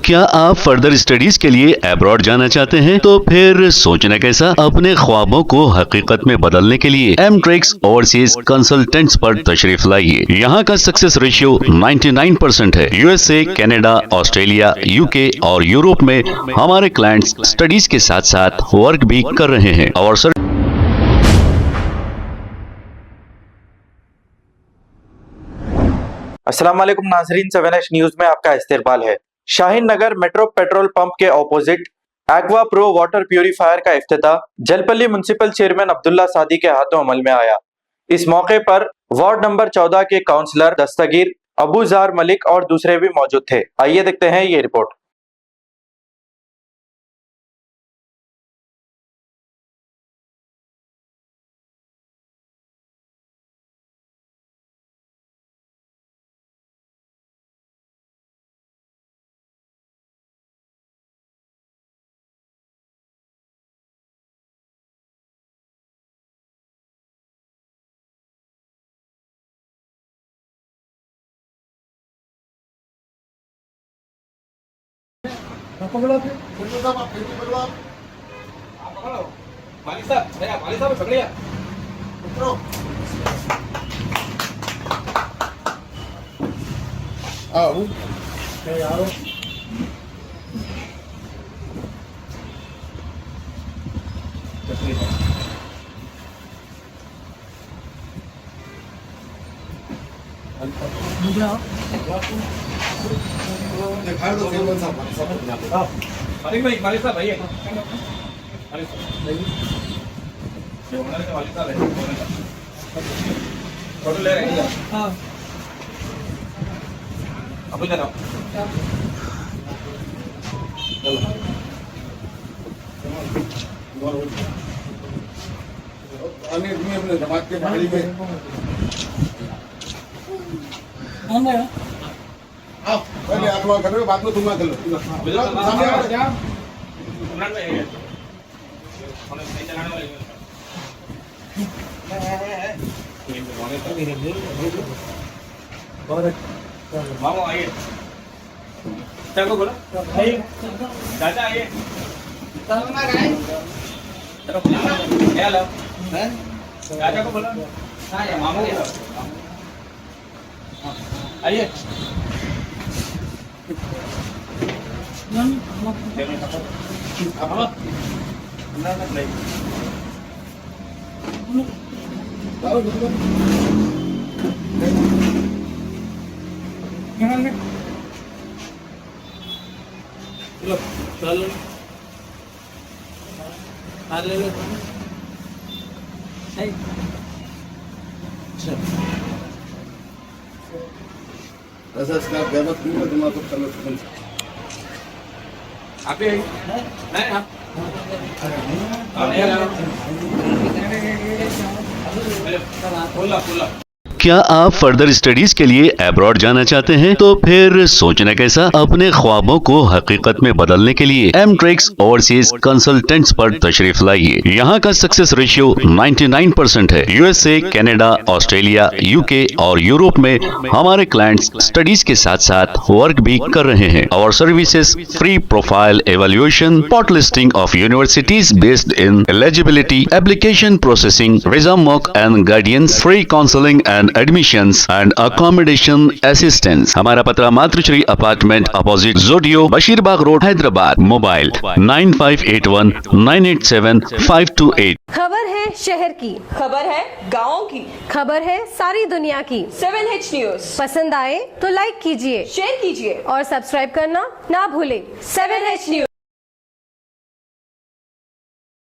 क्या आप further studies के लिए अब्रॉड जाना चाहते हैं? तो फिर सोचना कैसा, अपने ख्वाबों को हकीकत में बदलने के लिए एमट्रिक्स ओवरसीज कंसल्टेंट्स पर तशरीफ लाइए। यहाँ का सक्सेस रेशियो 99% है। यूएसए, कनाडा, ऑस्ट्रेलिया, यूके और यूरोप में हमारे क्लाइंट्स स्टडीज के साथ साथ वर्क भी कर रहे हैं और अस्सलाम वालेकुम नाज़रीन, 7H न्यूज में आपका इस्तकबाल है। शाहीन नगर मेट्रो पेट्रोल पंप के opposite aqua pro water purifier का इफ्तिताह जलपल्ली म्युनिसिपल चेयरमैन अब्दुल्ला सादी के हाथों अमल में आया। इस मौके पर वार्ड नंबर 14 के काउंसलर दस्तगीर, अबूजार मलिक और दूसरे भी मौजूद थे। आइए देखते हैं ये रिपोर्ट। फोटो ले रहे हैं। हाँ। अब इधर आओ। अपने जमात के बाहरी में आओ, पहले आप लोग कर रहे हो, बाद में तुम कर लो। सामने आओ क्या? उन्नत में है। हमने सही चलाने वाले हैं। मामू आइए। चलो बोलो। दादा आइए। चलो क्या लो? दादा को बोलो। हाँ या मामू को आइए। आप क्या आप फर्दर स्टडीज के लिए अब्रॉड जाना चाहते हैं? तो फिर सोचना कैसा, अपने ख्वाबों को हकीकत में बदलने के लिए एमट्रिक्स ओवरसीज कंसल्टेंट्स पर तशरीफ लाइए। यहाँ का सक्सेस रेशियो 99% है। यूएसए, कनाडा, ऑस्ट्रेलिया, यूके और यूरोप में हमारे क्लाइंट्स स्टडीज के साथ साथ वर्क भी कर रहे हैं और services free profile evaluation, pot listing of universities based in eligibility, application processing, visa mock and guidance, free counselling and admissions and accommodation assistance. हमारा पता मातृश्री अपार्टमेंट अपोजिट जोडियो, बशीरबाग रोड, हैदराबाद। मोबाइल 9581987528। खबर है शहर की, खबर है गाँव की, खबर है सारी दुनिया की। 7H न्यूज पसंद आए तो लाइक कीजिए, शेयर कीजिए और सब्सक्राइब करना ना भूले। 7H news.